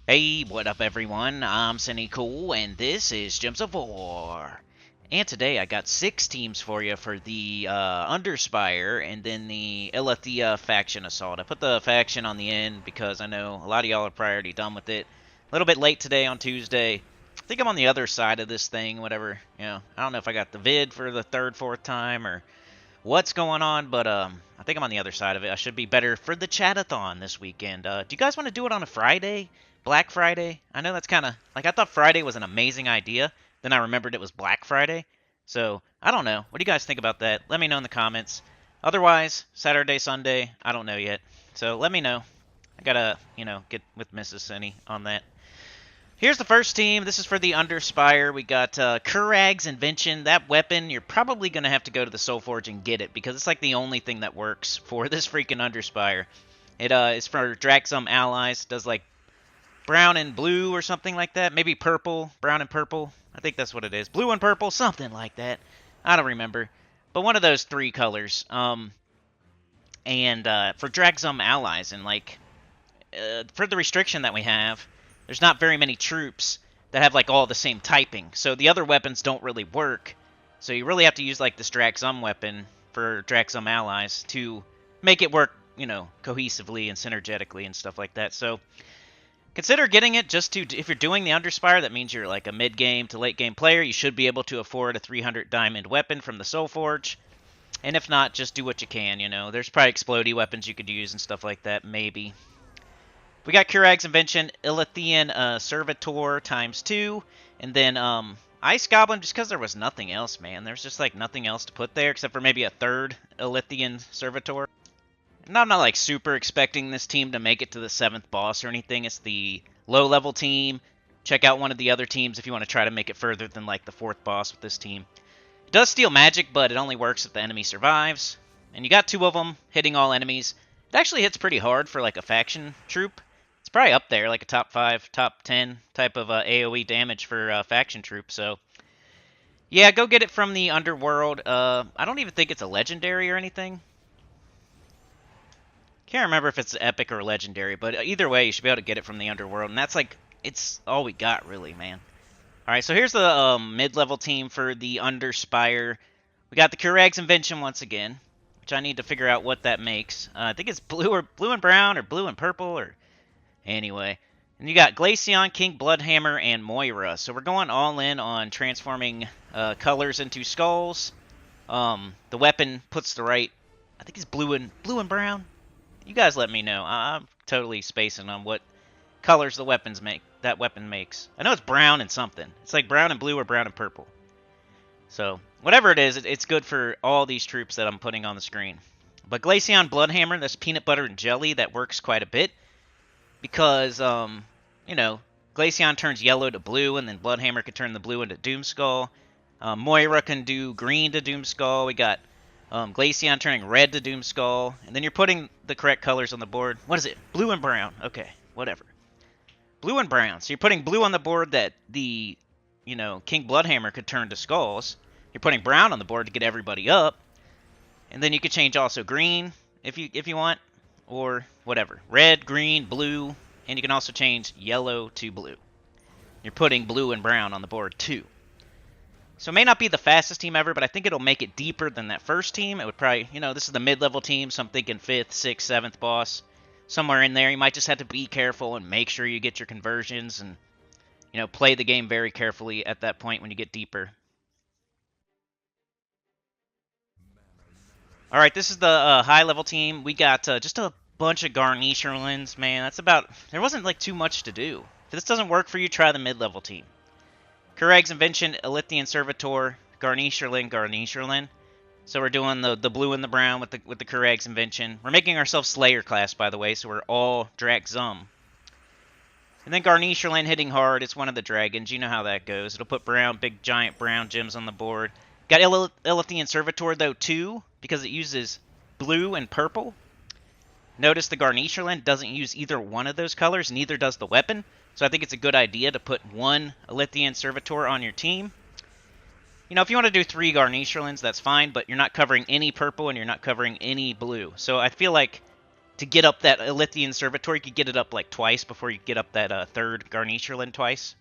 Hey, what up everyone? I'm Cinny Cool, and this is Gems of War. And today I got 6 teams for you for the Underspire and then the ILLITHIA faction assault. I put the faction on the end because I know a lot of y'all are probably already done with it. A little bit late today on Tuesday. I think I'm on the other side of this thing, whatever. I don't know if I got the vid for the third, fourth time or what's going on, but I think I'm on the other side of it. I should be better for the chatathon this weekend. Do you guys want to do it on a Friday? Black Friday? I know that's kind of like I thought Friday was an amazing idea. Then I remembered it was Black Friday. So, I don't know. What do you guys think about that? Let me know in the comments. Otherwise, Saturday, Sunday, I don't know yet. So, let me know. I gotta, get with Mrs. Cinny on that. Here's the first team. This is for the Underspire. We got Kurag's Invention. That weapon, you're probably going to have to go to the Soul Forge and get it because it's like the only thing that works for this freaking Underspire. It is for Dhrak allies. Does like brown and blue or something like that. Maybe purple. Brown and purple. I think that's what it is. Blue and purple. Something like that. I don't remember. But one of those 3 colors. And for Dhrak allies. And like for the restriction that we have, there's not very many troops that have like all the same typing, so the other weapons don't really work. So you really have to use like this Dhrak weapon for Dhrak allies to make it work, cohesively and synergetically and stuff like that. So consider getting it just to, if you're doing the Underspire, that means you're like a mid-game to late-game player. You should be able to afford a 300 diamond weapon from the Soul Forge. And if not, just do what you can, There's probably explodey weapons you could use and stuff like that, maybe. We got Kurag's Invention, Illithian Servitor ×2, and then Ice Goblin, just because there was nothing else, man. There's just like nothing else to put there except for maybe a 3rd Illithian Servitor. And I'm not like super expecting this team to make it to the 7th boss or anything. It's the low-level team. Check out one of the other teams if you want to try to make it further than like the 4th boss with this team. It does steal magic, but it only works if the enemy survives. And you got 2 of them hitting all enemies. It actually hits pretty hard for like a faction troop. It's probably up there, like a top 5, top 10 type of AoE damage for faction troops. So, yeah, go get it from the Underworld. I don't even think it's a legendary or anything. Can't remember if it's epic or legendary, but either way, you should be able to get it from the Underworld. And that's like, it's all we got, really, man. Alright, so here's the mid-level team for the Underspire. We got the Kurag's Invention once again, which I need to figure out what that makes. I think it's blue and brown or blue and purple or... Anyway, and you got Glaceon, King Bloodhammer, and Moira. So we're going all in on transforming colors into skulls. The weapon puts the right, I think it's blue and brown. You guys let me know. I'm totally spacing on what colors the weapons make. That weapon makes. I know it's brown and something. It's like brown and blue or brown and purple. So whatever it is, it's good for all these troops that I'm putting on the screen. But Glaceon Bloodhammer, that's peanut butter and jelly. That works quite a bit. Because, Glaceon turns yellow to blue, and then Bloodhammer can turn the blue into Doomskull. Moira can do green to Doomskull. We got Glaceon turning red to Doomskull. And then you're putting the correct colors on the board. What is it? Blue and brown. Okay, whatever. Blue and brown. So you're putting blue on the board that the, King Bloodhammer could turn to skulls. You're putting brown on the board to get everybody up. And then you could change also green if you want. Or whatever. Red, green, blue, and you can also change yellow to blue. You're putting blue and brown on the board too. So it may not be the fastest team ever, but I think it'll make it deeper than that first team. It would probably, this is the mid-level team, so I'm thinking 5th, 6th, 7th boss. Somewhere in there, you might just have to be careful and make sure you get your conversions and, play the game very carefully at that point when you get deeper. Alright, this is the high-level team. We got just a bunch of Garnisherlands, man. That's about... There wasn't, like, too much to do. If this doesn't work for you, try the mid-level team. Kurag's Invention, Illithian Servitor, Garnisherland. So we're doing the blue and the brown with the Kurag's Invention. We're making ourselves Slayer class, by the way, so we're all Dhrak. And then Garnisherland hitting hard. It's one of the dragons. You know how that goes. It'll put big giant brown gems on the board. Got Illithian Servitor, though, too, because it uses blue and purple. Notice the Garnisherland doesn't use either one of those colors, neither does the weapon. So I think it's a good idea to put one Illithian Servitor on your team. If you want to do 3 Garnisherlands, that's fine, but you're not covering any purple and you're not covering any blue. So I feel like to get up that Illithian Servitor, you could get it up like twice before you get up that third Garnisherland twice.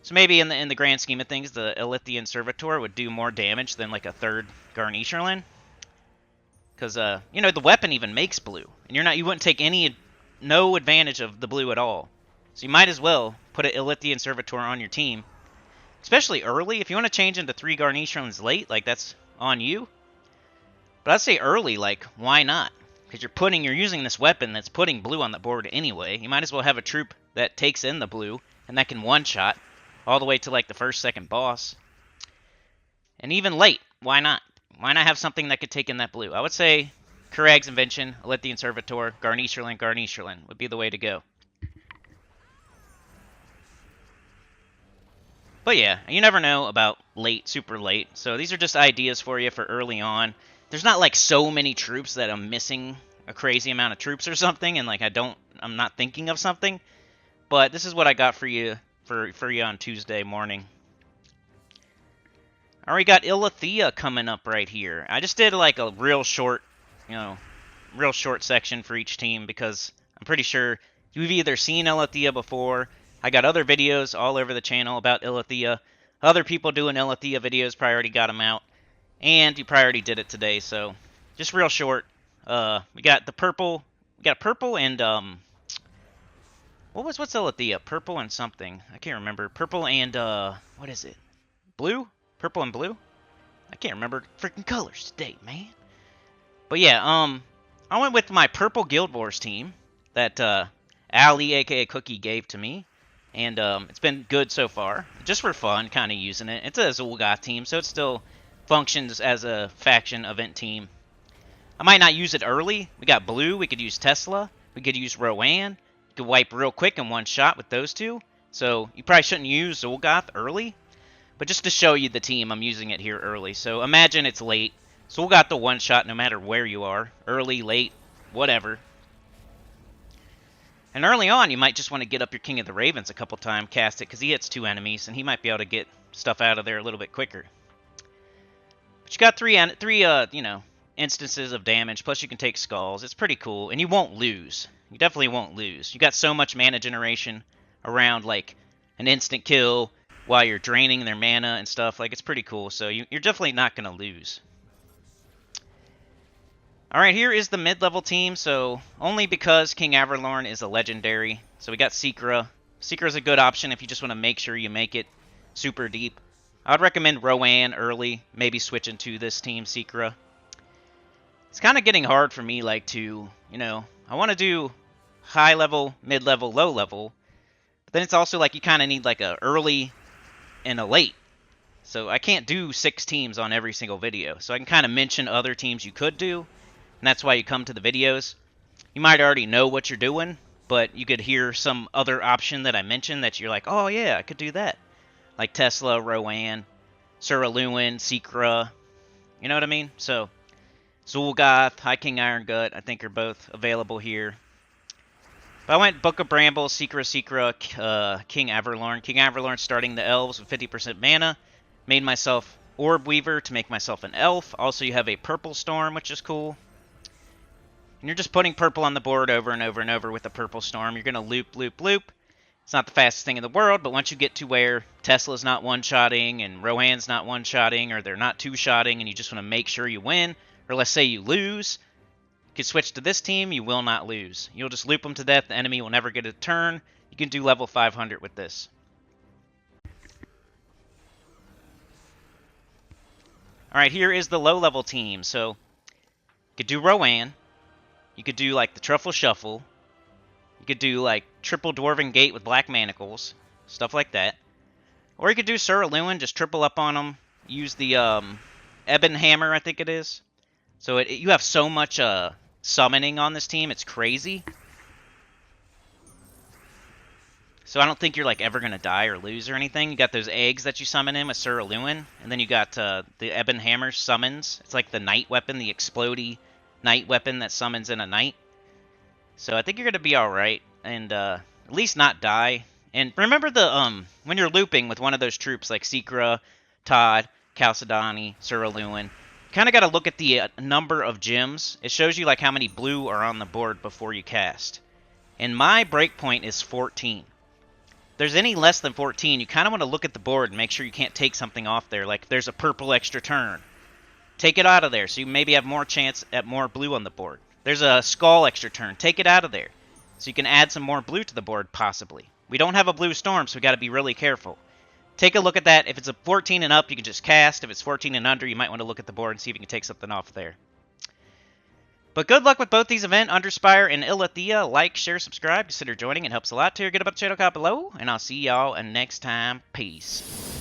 So maybe in the grand scheme of things, the Illithian Servitor would do more damage than like a third Garnisherland. Because you know, the weapon even makes blue, and you wouldn't take no advantage of the blue at all. So you might as well put an Illithian Servitor on your team, especially early. If you want to change into 3 Garnisherlands late, like that's on you. But I'd say early, like why not? Because you're using this weapon that's putting blue on the board anyway. You might as well have a troop that takes in the blue and that can one-shot all the way to like the first, second boss. And even late, why not? Why not have something that could take in that blue? I would say Kurag's Invention, Illithian Servitor, Garnisherland would be the way to go. But yeah, you never know about late, super late. So these are just ideas for you for early on. There's not like so many troops that I'm missing a crazy amount of troops or something, and like I'm not thinking of something. But this is what I got for you on Tuesday morning. Alright, we got ILLITHIA coming up right here. I just did like a real short section for each team because I'm pretty sure you've either seen ILLITHIA before. I got other videos all over the channel about ILLITHIA. Other people doing ILLITHIA videos probably already got them out. And you probably already did it today, so just real short. We got the purple. We got purple and what's ILLITHIA? Purple and something. I can't remember. Purple and what is it? Blue? Purple and blue? I can't remember freaking colors today, man. But yeah, I went with my purple Guild Wars team that Ali, aka Cookie, gave to me. And it's been good so far. Just for fun, kind of using it. It's a Zul'Goth team, so it still functions as a faction event team. I might not use it early. We got blue. We could use Tesla. We could use Rowan. You could wipe real quick in one shot with those two. So you probably shouldn't use Zul'Goth early. But just to show you the team, I'm using it here early. So imagine it's late. Zul'Goth the one shot no matter where you are. Early, late, whatever. And early on, you might just want to get up your King of the Ravens a couple times, cast it, because he hits 2 enemies, and he might be able to get stuff out of there a little bit quicker. But you got three instances of damage, plus you can take skulls. It's pretty cool, and you won't lose. You definitely won't lose. You got so much mana generation around, like, an instant kill while you're draining their mana and stuff. Like, it's pretty cool, so you're definitely not going to lose. Alright, here is the mid-level team, so only because King Averlorn is a legendary. So we got Secra. Secra's a good option if you just want to make sure you make it super deep. I would recommend Rowan early, maybe switch into this team, Secra. It's kind of getting hard for me, like, to, I want to do high level, mid-level, low level. But then it's also like you kind of need like a early and a late. So I can't do 6 teams on every single video. So I can kind of mention other teams you could do. And that's why you come to the videos. You might already know what you're doing, but you could hear some other option that I mentioned that you're like, oh yeah, I could do that. Like Tesla, Rowan, Suraluin, Secra. You know what I mean? So Zul'Goth, High King Irongut, I think are both available here. But I went Book of Brambles, Secra, King Averlorn. King Averlorn starting the elves with 50% mana. Made myself Orb Weaver to make myself an elf. Also, you have a Purple Storm, which is cool. And you're just putting purple on the board over and over and over with a Purple Storm. You're going to loop, loop, loop. It's not the fastest thing in the world, but once you get to where Tesla's not one-shotting and Rowan's not one-shotting, or they're not two-shotting, and you just want to make sure you win, or let's say you lose, you can switch to this team, you will not lose. You'll just loop them to death, the enemy will never get a turn. You can do level 500 with this. Alright, here is the low-level team. So, you could do Rowan. You could do, like, the Truffle Shuffle. You could do, like, Triple Dwarven Gate with Black Manacles. Stuff like that. Or you could do Suraluin, just triple up on them. Use the Ebon Hammer, I think it is. So, you have so much summoning on this team, it's crazy. So I don't think you're like ever going to die or lose or anything. You got those eggs that you summon in with Suraluin. And then you got the Ebon Hammer summons. It's like the night weapon, the explodey night weapon that summons in a night. So I think you're going to be alright. And at least not die. And remember the when you're looping with one of those troops like Secra, Todd, Chalcedony, Suraluin, kind of got to look at the number of gems. It shows you like how many blue are on the board before you cast. And my breakpoint is 14. If there's any less than 14, you kind of want to look at the board and make sure you can't take something off there. Like there's a purple extra turn. Take it out of there so you maybe have more chance at more blue on the board. There's a skull extra turn. Take it out of there so you can add some more blue to the board possibly. We don't have a blue storm, so we got to be really careful. Take a look at that. If it's a 14 and up, you can just cast. If it's 14 and under, you might want to look at the board and see if you can take something off there. But good luck with both these events, Underspire and ILLITHIA. Like, share, subscribe, consider joining. It helps a lot. Get up on the channel comment below, and I'll see y'all next time. Peace.